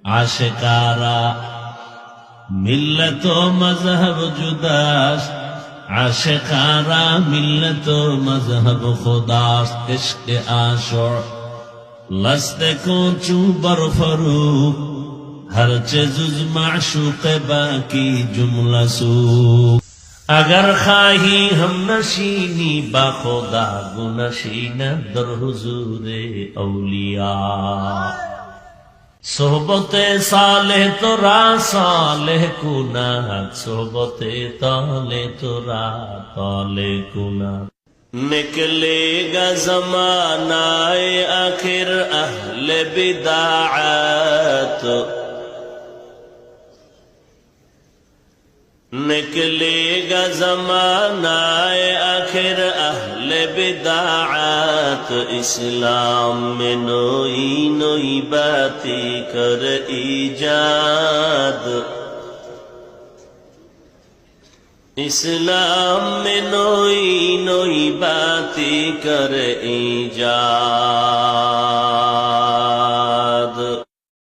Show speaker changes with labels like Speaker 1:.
Speaker 1: आशिकारा मिल्लत व मजहब जुदास्त, आशिकारा मिल्लत व मजहब खुदास्त। इश्क आशुर लस्ते को चू बरफरूक, हर चीज़ माशूक़ बाकी जुमला सूक। अगर खाही हम नशीनी बाखुदा गुनशीन दर हुजूरे औलिया। सोहबते साले तोरा साले कुना, सोहबते ताले तोरा ताले कुना। निकलेगा ज़मानाए आखिर अहले बिदाअत, निकलेगा ज़मानाए आखिर अहले बिदाअत। इस्लाम में नई नई बातें कर ईजाद, इस्लाम में नई नई बातें कर ईजाद।